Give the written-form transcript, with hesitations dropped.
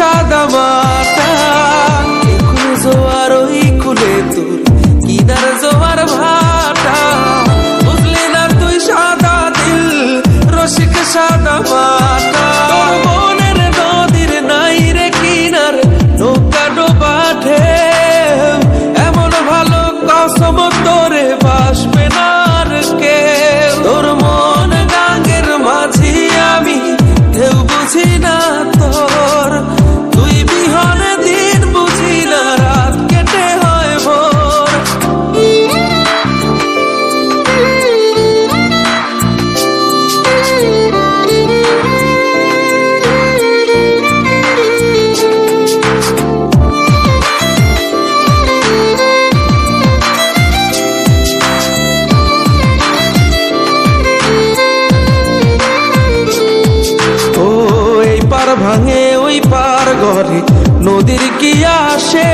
সাদা মাটা, একুল জোয়ার ওই কুলে তোর কিনার জোয়ার ভাটা, বুঝলি না তুই সাদা দিল রসিক সাদা মাটা। তোর মনের নদীর নাই রে কিনার নৌকা ডোবা ঢেউ, এমন ভালো কসম তোরে বাসবে না আর কেউ। তোর মন গাঙ্গের মাঝি আমি ঢেউ বুঝি না তোর, তুই বিহনে দিন বুঝি না রাত কেটে হয় ভোর। ভাঙে ওই পার ঘরে নদীর কি আসে,